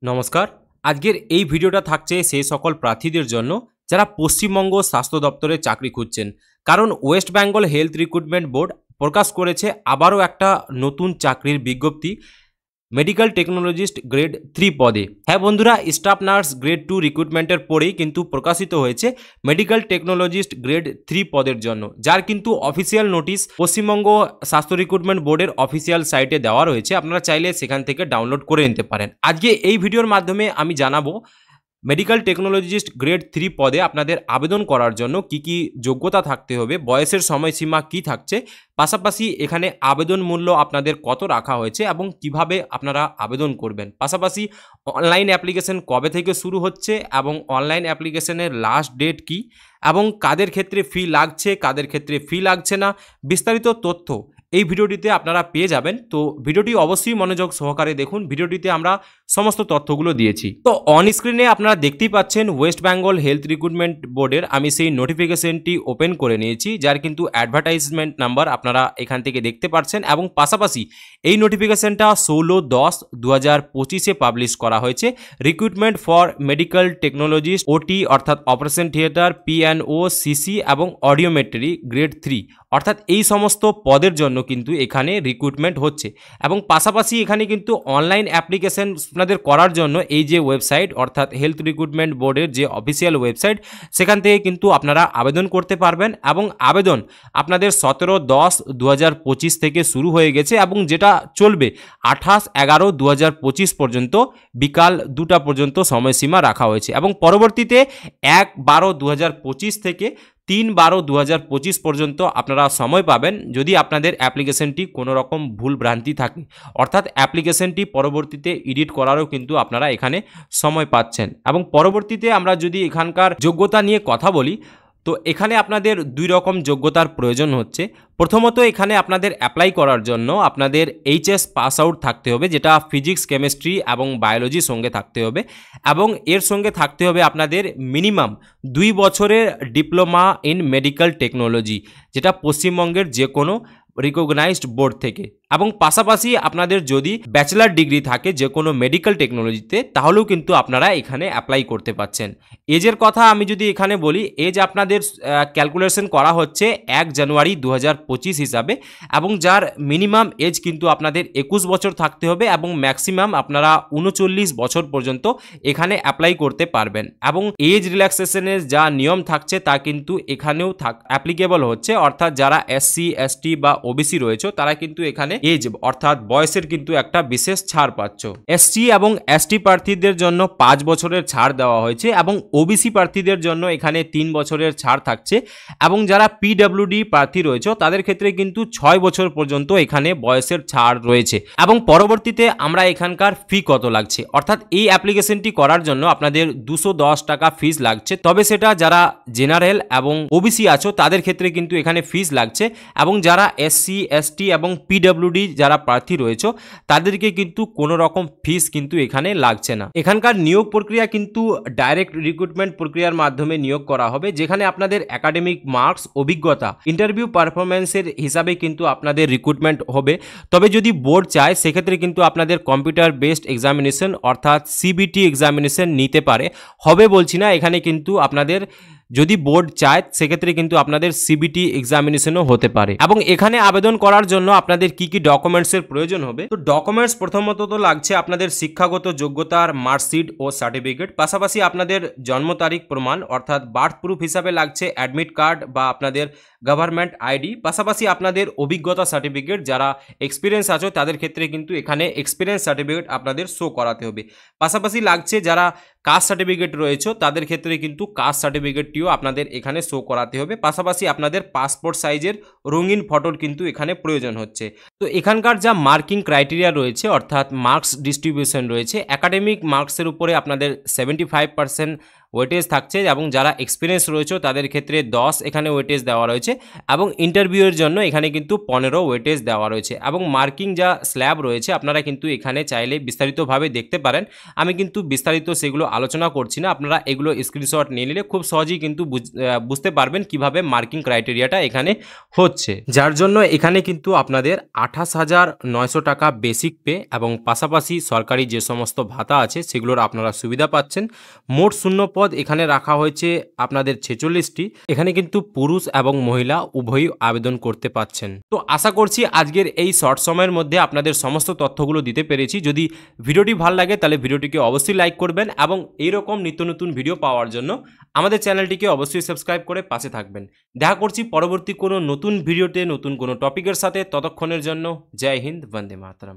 নমস্কার। আজকের এই ভিডিওটা থাকছে সেই সকল প্রার্থীদের জন্য যারা পশ্চিমবঙ্গ স্বাস্থ্য দপ্তরে চাকরি খুঁজছেন। কারণ West Bengal health recruitment board প্রকাশ করেছে আবারও একটা নতুন চাকরির বিজ্ঞপ্তি, মেডিকেল টেকনোলজিস্ট গ্রেড 3 পদে। হ্যাঁ বন্ধুরা, স্টাফ নার্স গ্রেড 2 রিক্রুটমেন্টের পরেই কিন্তু প্রকাশিত হয়েছে মেডিকেল টেকনোলজিস্ট গ্রেড 3 পদের জন্য, যার কিন্তু অফিসিয়াল নোটিশ পশ্চিমবঙ্গ স্বাস্থ্য রিক্রুটমেন্ট বোর্ডের অফিসিয়াল সাইটে দেওয়া রয়েছে। আপনারা চাইলে সেখান থেকে ডাউনলোড করে নিতে পারেন। আজকে এই ভিডিওর মাধ্যমে আমি জানাবো মেডিকেল টেকনোলজিস্ট গ্রেড 3 পদে আপনাদের আবেদন করার জন্য কি কি যোগ্যতা থাকতে হবে, বয়সের সময়সীমা কি থাকছে, পাশাপাশি এখানে আবেদন মূল্য আপনাদের কত রাখা হয়েছে এবং কিভাবে আপনারা আবেদন করবেন। পাশাপাশি অনলাইন অ্যাপ্লিকেশন কবে থেকে শুরু হচ্ছে এবং অনলাইন অ্যাপ্লিকেশনের লাস্ট ডেট কি এবং কাদের ক্ষেত্রে ফি লাগছে, কাদের ক্ষেত্রে ফি লাগছে না, বিস্তারিত তথ্য এই ভিডিওটিতে আপনারা পেয়ে যাবেন। তো ভিডিওটি অবশ্যই মনোযোগ সহকারে দেখুন। ভিডিওটিতে আমরা সমস্ত তথ্যগুলো দিয়েছি। তো অন স্ক্রিনে আপনারা দেখতেই পাচ্ছেন ওয়েস্ট বেঙ্গল হেলথ রিক্রুটমেন্ট বোর্ডের আমি সেই নোটিফিকেশনটি ওপেন করে নিয়েছি, যার কিন্তু অ্যাডভার্টাইজমেন্ট নাম্বার আপনারা এখান থেকে দেখতে পাচ্ছেন। এবং পাশাপাশি এই নোটিফিকেশনটা 16/10/2025-এ পাবলিশ করা হয়েছে। রিক্রুটমেন্ট ফর মেডিকেল টেকনোলজিস্ট ওটি অর্থাৎ অপারেশন থিয়েটার, পিএনও, সিসি এবং অডিওমেট্রি গ্রেড 3 অর্থাৎ এই সমস্ত পদের জন্য কিন্তু এখানে রিক্রুটমেন্ট হচ্ছে। এবং পাশাপাশি এখানে কিন্তু অনলাইন অ্যাপ্লিকেশন আপনাদের করার জন্য এই যে ওয়েবসাইট অর্থাৎ হেলথ রিক্রুটমেন্ট বোর্ডের যে অফিসিয়াল ওয়েবসাইট, সেখান থেকে কিন্তু আপনারা আবেদন করতে পারবেন। এবং আবেদন আপনাদের 17/10/2025 থেকে শুরু হয়ে গেছে এবং যেটা চলবে 28/11/2025 পর্যন্ত বিকাল 2টা পর্যন্ত সময়সীমা রাখা হয়েছে। এবং পরবর্তীতে 1/12/2025 থেকে 3/12/2025 পর্যন্ত আপনারা সময় পাবেন যদি আপনাদের অ্যাপ্লিকেশনটি কোনো রকম ভুল ভ্রান্তি থাকে, অর্থাৎ অ্যাপ্লিকেশনটি পরবর্তীতে এডিট করারও কিন্তু আপনারা এখানে সময় পাচ্ছেন। এবং পরবর্তীতে আমরা যদি এখানকার যোগ্যতা নিয়ে কথা বলি, তো এখানে আপনাদের দুই রকম যোগ্যতার প্রয়োজন হচ্ছে। প্রথমত এখানে আপনাদের অ্যাপ্লাই করার জন্য আপনাদের এইচএস পাস আউট থাকতে হবে, যেটা ফিজিক্স, কেমিস্ট্রি এবং বায়োলজির সঙ্গে থাকতে হবে। এবং এর সঙ্গে থাকতে হবে আপনাদের মিনিমাম 2 বছরের ডিপ্লোমা ইন মেডিকেল টেকনোলজি, যেটা পশ্চিমবঙ্গের যে কোনো রিকগনাইজড বোর্ড থেকে। এবং পাশাপাশি আপনাদের যদি ব্যাচেলার ডিগ্রি থাকে যে কোনো মেডিকেল টেকনোলজিতে, তাহলেও কিন্তু আপনারা এখানে অ্যাপ্লাই করতে পারছেন। এজের কথা আমি যদি এখানে বলি, এজ আপনাদের ক্যালকুলেশন করা হচ্ছে 1 জানুয়ারি 2025 হিসাবে, এবং যার মিনিমাম এজ কিন্তু আপনাদের 21 বছর থাকতে হবে এবং ম্যাক্সিমাম আপনারা 39 বছর পর্যন্ত এখানে অ্যাপ্লাই করতে পারবেন। এবং এজ রিল্যাক্সেশনের যা নিয়ম থাকছে তা কিন্তু এখানেও অ্যাপ্লিকেবল হচ্ছে, অর্থাৎ যারা এসসি, এসটি বা ওবিসি রয়েছে তারা কিন্তু এখানে এজ অর্থাৎ বয়সের কিন্তু একটা বিশেষ ছাড় পাচ্ছ। এসসি এবং এসটি প্রার্থীদের জন্য 5 বছরের ছাড় দেওয়া হয়েছে এবং ওবিসি প্রার্থীদের জন্য এখানে 3 বছরের ছাড় থাকছে। এবং যারা পিডব্লিউডি প্রার্থী রয়েছে তাদের ক্ষেত্রে কিন্তু 6 বছর পর্যন্ত এখানে বয়সের ছাড় রয়েছে। এবং পরবর্তীতে আমরা এখানকার ফি কত লাগছে, অর্থাৎ এই অ্যাপ্লিকেশনটি করার জন্য আপনাদের 210 টাকা ফিস লাগছে। তবে সেটা যারা জেনারেল এবং ওবিসি আছো তাদের ক্ষেত্রে কিন্তু এখানে ফিস লাগছে। এবং যারা এসসি, এসটি এবং পিডব্লিউডি যারা প্রার্থী রয়েছে তাদেরকে কিন্তু কোনো রকম ফিস কিন্তু এখানে লাগছে না। এখানকার নিয়োগ প্রক্রিয়া কিন্তু ডাইরেক্ট রিক্রুটমেন্ট প্রক্রিয়ার মাধ্যমে নিয়োগ করা হবে, যেখানে আপনাদের একাডেমিক মার্কস, অভিজ্ঞতা, ইন্টারভিউ পারফরমেন্সের হিসাবে কিন্তু আপনাদের রিক্রুটমেন্ট হবে। তবে যদি বোর্ড চায় সেক্ষেত্রে কিন্তু আপনাদের কম্পিউটার বেসড এক্সামিনেশন অর্থাৎ সিবিটি এক্সামিনেশন নিতে পারে। হবে বলছি না, এখানে কিন্তু আপনাদের যদি বোর্ড চায় সেক্ষেত্রে কিন্তু আপনাদের সিবিটি এক্সামিনেশনও হতে পারে। এবং এখানে আবেদন করার জন্য আপনাদের কি কি ডকুমেন্টসের প্রয়োজন হবে, তো ডকুমেন্টস প্রথমত তো লাগছে আপনাদের শিক্ষাগত যোগ্যতার মার্কশিট ও সার্টিফিকেট, পাশাপাশি আপনাদের জন্ম তারিখ প্রমাণ অর্থাৎ বার্থ প্রুফ হিসাবে লাগছে অ্যাডমিট কার্ড বা আপনাদের গভর্নমেন্ট আইডি, পাশাপাশি আপনাদের অভিজ্ঞতা সার্টিফিকেট, যারা এক্সপিরিয়েন্স আছে তাদের ক্ষেত্রে কিন্তু এখানে এক্সপিরিয়েন্স সার্টিফিকেট আপনাদের শো করাতে হবে। পাশাপাশি লাগছে যারা কাস্ট সার্টিফিকেট রয়েছে তাদের ক্ষেত্রে কিন্তু কাস্ট সার্টিফিকেটটিও আপনাদের এখানে শো করাতে হবে। পাশাপাশি আপনাদের পাসপোর্ট সাইজের রঙিন ফটোর কিন্তু এখানে প্রয়োজন হচ্ছে। তো এখানকার যা মার্কিং ক্রাইটেরিয়া রয়েছে অর্থাৎ মার্কস ডিস্ট্রিবিউশন রয়েছে, একাডেমিক মার্কসের উপরে আপনাদের 75% ওয়েটেজ থাকছে এবং যারা এক্সপিরিয়েন্স রয়েছে তাদের ক্ষেত্রে 10 এখানে ওয়েটেজ দেওয়া রয়েছে এবং ইন্টারভিউয়ের জন্য এখানে কিন্তু 15 ওয়েটেজ দেওয়া রয়েছে এবং মার্কিং যা স্ল্যাব রয়েছে আপনারা কিন্তু এখানে চাইলে বিস্তারিতভাবে দেখতে পারেন। আমি কিন্তু বিস্তারিত সেগুলো আলোচনা করছি না, আপনারা এগুলো স্ক্রিনশট নিয়ে নিলে খুব সহজেই কিন্তু বুঝতে পারবেন কিভাবে মার্কিং ক্রাইটেরিয়াটা এখানে হচ্ছে, যার জন্য এখানে কিন্তু আপনাদের 28,900 টাকা বেসিক পে এবং পাশাপাশি সরকারি যে সমস্ত ভাতা আছে সেগুলোর আপনারা সুবিধা পাচ্ছেন। মোট শূন্য পদ এখানে রাখা হয়েছে আপনাদের 46টি। এখানে কিন্তু পুরুষ এবং মহিলা উভয়ই আবেদন করতে পাচ্ছেন। তো আশা করছি আজকের এই শর্ট সময়ের মধ্যে আপনাদের সমস্ত তথ্যগুলো দিতে পেরেছি। যদি ভিডিওটি ভালো লাগে তাহলে ভিডিওটিকে অবশ্যই লাইক করবেন এবং এইরকম নিত্য নতুন ভিডিও পাওয়ার জন্য আমাদের চ্যানেলটিকে অবশ্যই সাবস্ক্রাইব করে পাশে থাকবেন। দেখা করছি পরবর্তী কোনো নতুন ভিডিওতে নতুন কোনো টপিকের সাথে। ততক্ষণের জন্য জয় হিন্দ, বন্দে মাতরম।